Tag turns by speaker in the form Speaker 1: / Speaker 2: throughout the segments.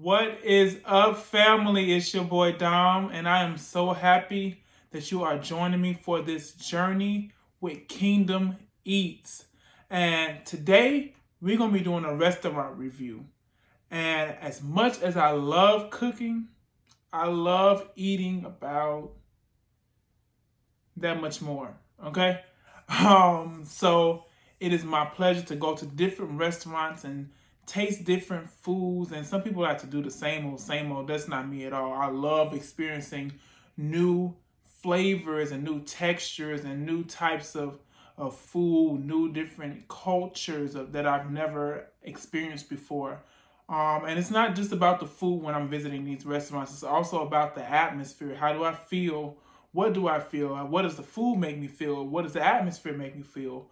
Speaker 1: What is up, family? It's your boy Dom, and I am so happy that you are joining me for this journey with Kingdom Eats. And today we're going to be doing a restaurant review. And as much as I love cooking, I love eating about that much more. Okay? So it is my pleasure to go to different restaurants and taste different foods. And some people like to do the same old, same old. That's not me at all. I love experiencing new flavors and new textures and new types of food, new different cultures that I've never experienced before. And it's not just about the food when I'm visiting these restaurants. It's also about the atmosphere. How do I feel? What do I feel? What does the food make me feel? What does the atmosphere make me feel?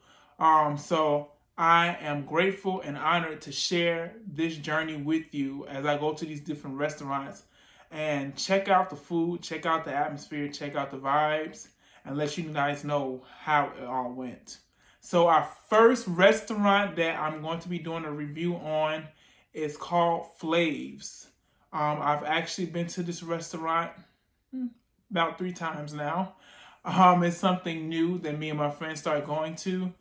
Speaker 1: So I am grateful and honored to share this journey with you as I go to these different restaurants and check out the food, check out the atmosphere, check out the vibes, and let you guys know how it all went. So our first restaurant that I'm going to be doing a review on is called PHLAVZ. I've actually been to this restaurant about 3 times now. It's something new that me and my friends started going to.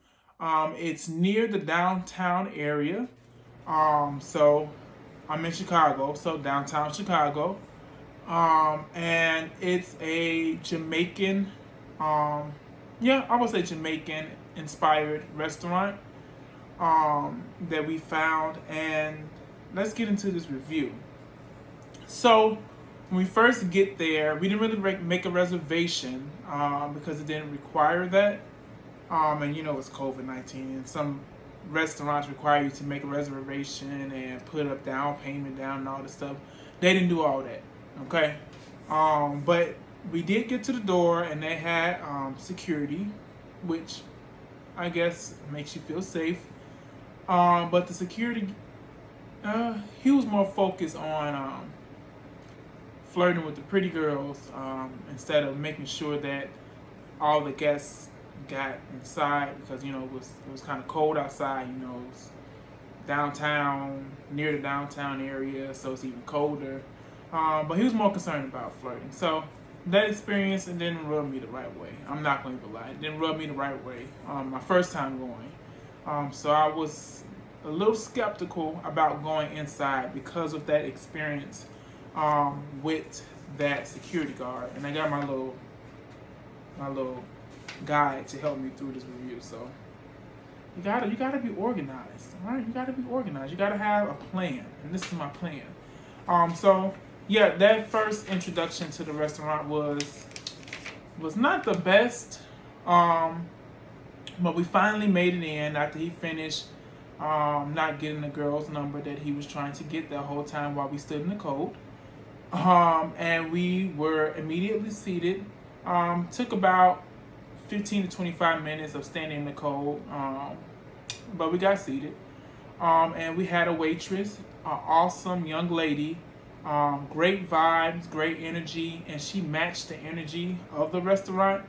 Speaker 1: It's near the downtown area. So I'm in Chicago, so downtown Chicago. And it's a Jamaican, I would say Jamaican inspired restaurant that we found. And let's get into this review. So when we first get there, we didn't really make a reservation because it didn't require that. And it's COVID-19, and some restaurants require you to make a reservation and put up down payment down and all this stuff. They didn't do all that, okay? But we did get to the door, and they had security, which I guess makes you feel safe. But the security, he was more focused on flirting with the pretty girls instead of making sure that all the guests got inside, because it was kind of cold outside. It was downtown, near the downtown area, so it's even colder. But he was more concerned about flirting. So that experience, it didn't rub me the right way. I'm not going to lie, it didn't rub me the right way. My first time going, so I was a little skeptical about going inside because of that experience with that security guard. And I got my little guide to help me through this review. So you gotta be organized, all right? You gotta be organized. You gotta have a plan, and this is my plan. So yeah, that first introduction to the restaurant was not the best, but we finally made it in after he finished not getting the girl's number that he was trying to get that whole time while we stood in the cold. And we were immediately seated. Took about 15 to 25 minutes of standing in the cold, but we got seated. And we had a waitress, an awesome young lady, great vibes, great energy, and she matched the energy of the restaurant.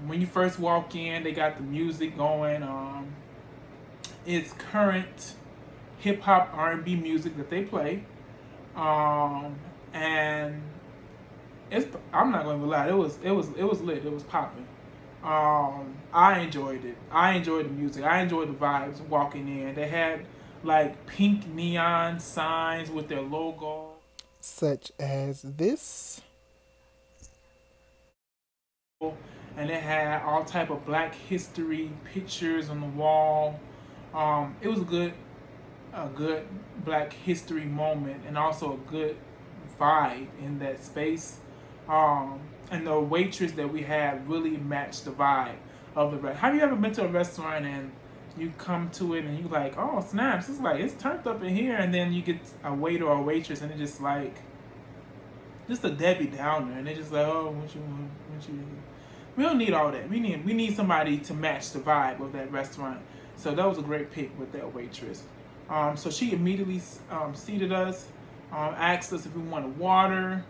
Speaker 1: When you first walk in, they got the music going. It's current hip hop R&B music that they play, and I'm not going to lie, it was lit. It was popping. I enjoyed it. I enjoyed the music. I enjoyed the vibes walking in. They had like pink neon signs with their logo, such as this, and it had all type of Black History pictures on the wall. It was a good Black History moment, and also a good vibe in that space. And the waitress that we had really matched the vibe of the restaurant. Have you ever been to a restaurant and you come to it and you like, oh snaps, it's turned up in here, and then you get a waiter or a waitress and it's just like, just a Debbie Downer, and they're just like, oh, what you want? We don't need all that. We need somebody to match the vibe of that restaurant. So that was a great pick with that waitress. So she immediately seated us, asked us if we wanted water,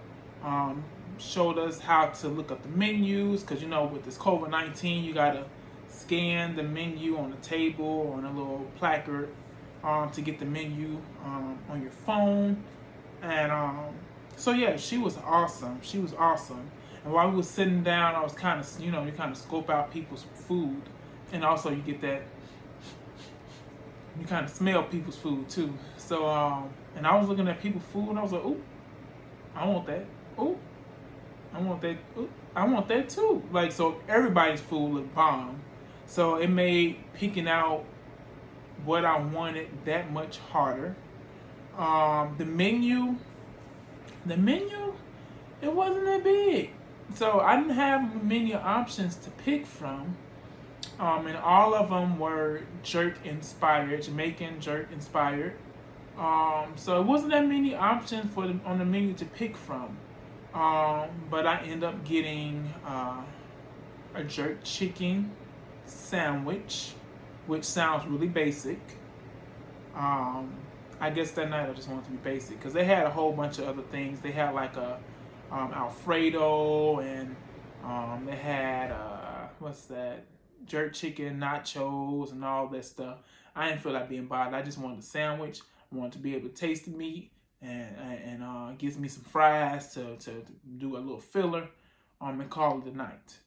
Speaker 1: showed us how to look up the menus, because with this COVID-19 you gotta scan the menu on the table on a little placard to get the menu on your phone. And so yeah, she was awesome. She was awesome. And while we were sitting down, I was kind of, you know, you kind of scope out people's food, and also you get that, you kind of smell people's food too. So and I was looking at people's food, and I was like, ooh, I want that. Ooh, I want that. Ooh, I want that too. Like, so everybody's food looked bomb. So it made picking out what I wanted that much harder. The menu, the menu, it wasn't that big. So I didn't have many options to pick from. And all of them were jerk inspired, Jamaican jerk inspired. So it wasn't that many options for on the menu to pick from. But I ended up getting a jerk chicken sandwich, which sounds really basic. Um, I guess that night I just wanted to be basic because they had a whole bunch of other things. They had like a Alfredo, and they had what's that, jerk chicken nachos and all that stuff. I didn't feel like being bothered. I just wanted a sandwich. I wanted to be able to taste the meat, and gives me some fries to do a little filler, and call it a night.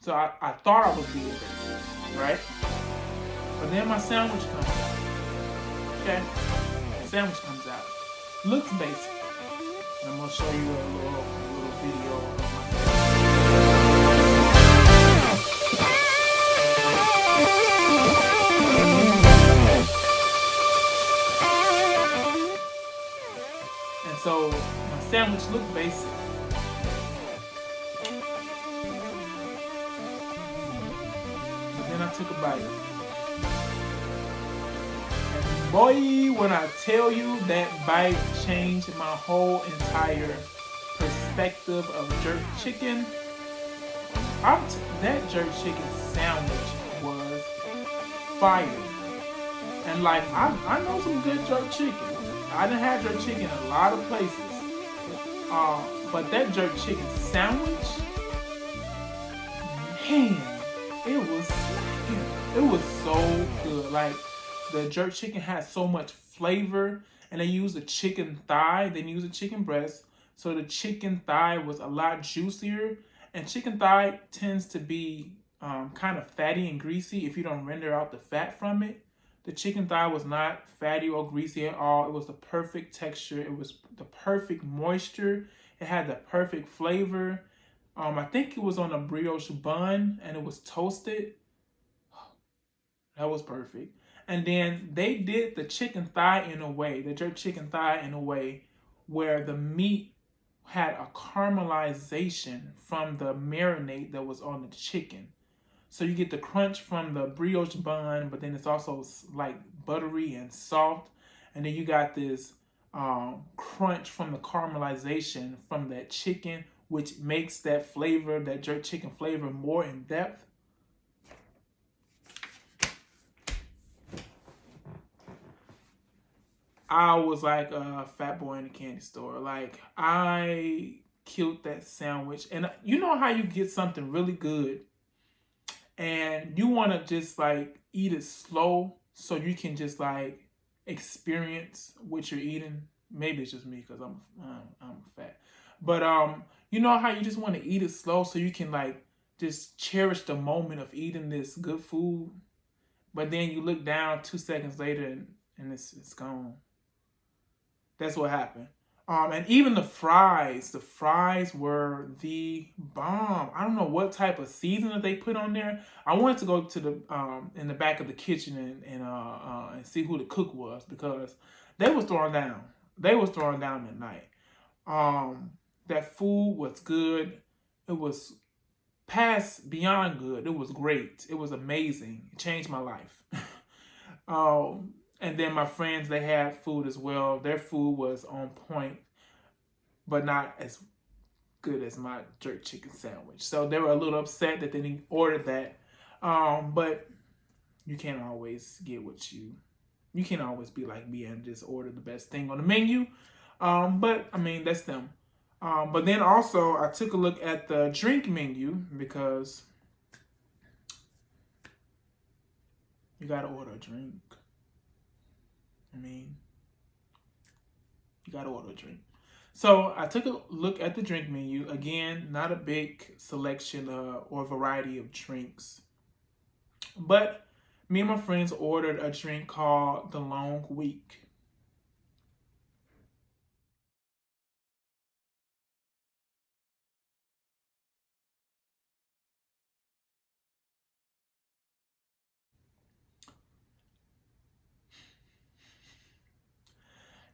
Speaker 1: So I thought I was being basic, right? But then my sandwich comes out. Okay, sandwich comes out. Looks basic. And I'm gonna show you a little video of my And so my sandwich looked basic. But then I took a bite. And boy, when I tell you that bite changed my whole entire perspective of jerk chicken. That jerk chicken sandwich was fire. And like, I know some good jerk chicken. I done had jerk chicken in a lot of places. But that jerk chicken sandwich, man, it was smacking. It was so good. Like, the jerk chicken had so much flavor, and they used a chicken thigh. They didn't use a chicken breast, so the chicken thigh was a lot juicier. And chicken thigh tends to be kind of fatty and greasy if you don't render out the fat from it. The chicken thigh was not fatty or greasy at all. It was the perfect texture. It was the perfect moisture. It had the perfect flavor. I think it was on a brioche bun and it was toasted. That was perfect. And then they did the chicken thigh in a way, the jerk chicken thigh in a way where the meat had a caramelization from the marinade that was on the chicken. So you get the crunch from the brioche bun, but then it's also like buttery and soft. And then you got this crunch from the caramelization from that chicken, which makes that flavor, that jerk chicken flavor, more in depth. I was like a fat boy in a candy store. Like, I killed that sandwich. And you know how you get something really good and you want to just like eat it slow so you can just like experience what you're eating. Maybe it's just me because I'm fat, but you know how you just want to eat it slow so you can like just cherish the moment of eating this good food, but then you look down 2 seconds later and it's gone. That's what happened. And even the fries were the bomb. I don't know what type of seasoning they put on there. I wanted to go to the in the back of the kitchen and see who the cook was because they was throwing down. They was throwing down at night. That food was good. It was past beyond good. It was great. It was amazing. It changed my life. And then my friends, they had food as well. Their food was on point, but not as good as my jerk chicken sandwich. So they were a little upset that they didn't order that. But you can't always get what you can't always be like me and just order the best thing on the menu. But I mean, that's them. But then also I took a look at the drink menu because you gotta order a drink. I mean, You gotta order a drink. So I took a look at the drink menu. Again, not a big selection or variety of drinks. But me and my friends ordered a drink called the Long Week.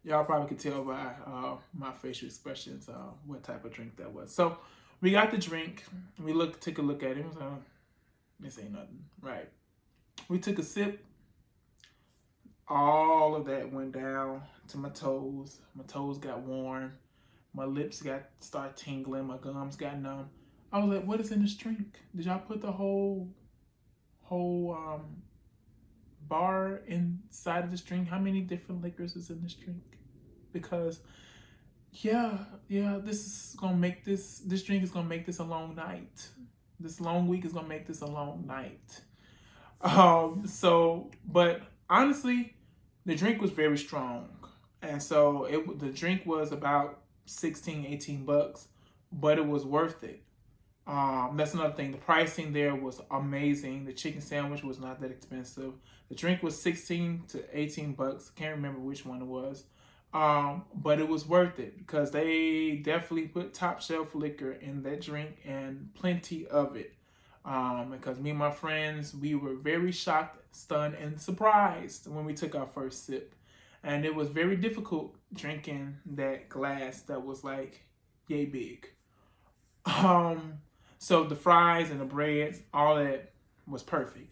Speaker 1: Y'all probably could tell by my facial expressions what type of drink that was. So we got the drink. We took a look at it. This ain't nothing, right? We took a sip. All of that went down to my toes. My toes got warm. My lips started tingling. My gums got numb. I was like, "What is in this drink? Did y'all put the whole bar inside of this drink? How many different liquors is in this drink?" Because yeah, this is gonna make this drink is gonna make this a long night. This long week is gonna make this a long night. But honestly, the drink was very strong, and so the drink was about 16, 18 bucks, but it was worth it. That's another thing. The pricing there was amazing. The chicken sandwich was not that expensive. The drink was 16 to 18 bucks. Can't remember which one it was. But it was worth it because they definitely put top shelf liquor in that drink and plenty of it. Because me and my friends, we were very shocked, stunned, and surprised when we took our first sip. And it was very difficult drinking that glass that was like yay big. So the fries and the bread, all that was perfect.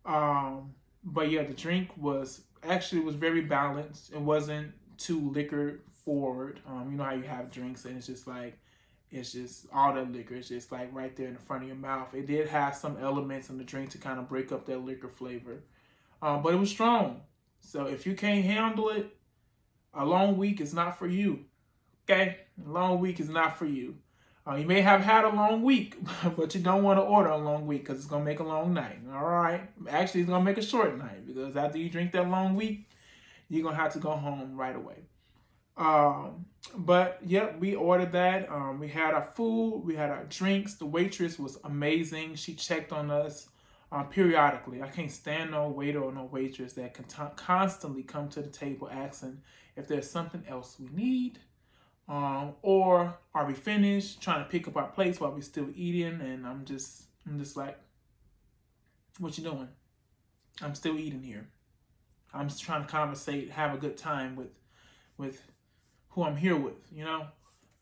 Speaker 1: But yeah, the drink was very balanced. It wasn't too liquor forward. You know how you have drinks and it's just all that liquor. It's just like right there in the front of your mouth. It did have some elements in the drink to kind of break up that liquor flavor, but it was strong. So if you can't handle it, a long week is not for you. Okay, a long week is not for you. You may have had a long week, but you don't want to order a long week because it's going to make a long night. All right. Actually, it's going to make a short night because after you drink that long week, you're going to have to go home right away. But yep, we ordered that. We had our food, we had our drinks. The waitress was amazing. She checked on us periodically. I can't stand no waiter or no waitress that can constantly come to the table asking if there's something else we need. Or are we finished? Trying to pick up our plates while we're still eating, and I'm just like, what you doing? I'm still eating here. I'm just trying to conversate, have a good time with who I'm here with, you know.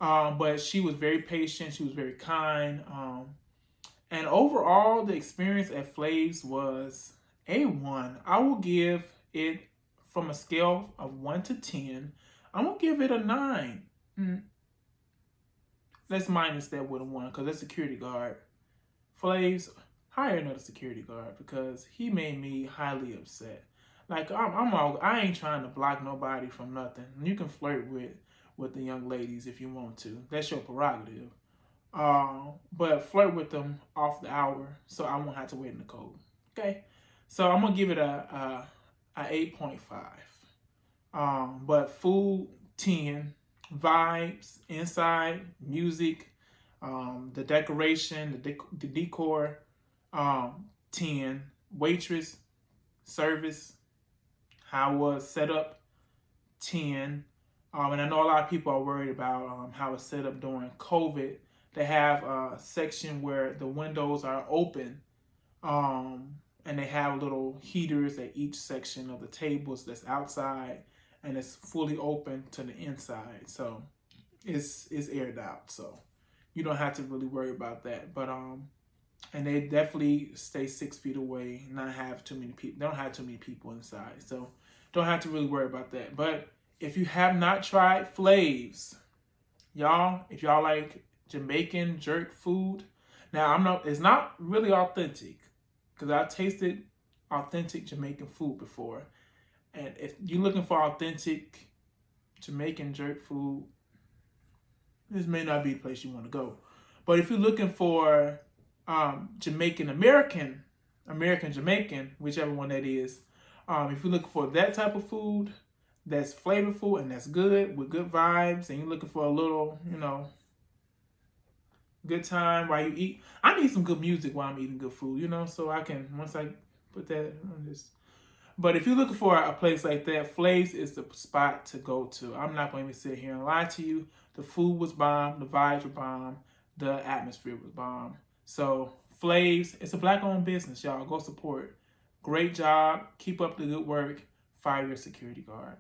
Speaker 1: But she was very patient. She was very kind. And overall, the experience at PHLAVZ was A1. I will give it, from a scale of 1 to 10, I'm gonna give it a 9. Let's minus that with a 1 because that security guard, PHLAVZ, hire another security guard because he made me highly upset. Like I ain't trying to block nobody from nothing. You can flirt with the young ladies if you want to. That's your prerogative. But flirt with them off the hour so I won't have to wait in the cold. Okay, so I'm gonna give it a 8.5. But food 10. Vibes, inside, music, the decoration, the decor, 10. Waitress, service, how it was set up, 10. And I know a lot of people are worried about how it's set up during COVID. They have a section where the windows are open, and they have little heaters at each section of the tables that's outside, and it's fully open to the inside, so it's aired out, so you don't have to really worry about that. But and they definitely stay 6 feet away, not have too many people. They don't have too many people inside, so don't have to really worry about that. But if you have not tried PHLAVZ, y'all, if y'all like Jamaican jerk food, now it's not really authentic because I tasted authentic Jamaican food before. And if you're looking for authentic Jamaican jerk food, this may not be the place you want to go. But if you're looking for Jamaican American Jamaican, whichever one that is, if you're looking for that type of food, that's flavorful and that's good with good vibes, and you're looking for a little, good time while you eat. I need some good music while I'm eating good food, so I can, once I put that on this. But if you're looking for a place like that, PHLAVZ is the spot to go to. I'm not going to sit here and lie to you. The food was bomb, the vibes were bomb, the atmosphere was bomb. So PHLAVZ, it's a black-owned business, y'all. Go support. Great job. Keep up the good work. Fire your security guard.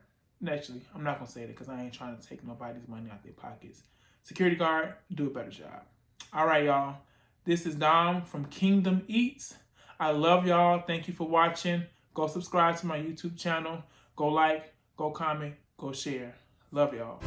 Speaker 1: Actually, I'm not going to say that because I ain't trying to take nobody's money out their pockets. Security guard, do a better job. All right, y'all. This is Dom from Kingdom Eats. I love y'all. Thank you for watching. Go subscribe to my YouTube channel. Go like, go comment, go share. Love y'all.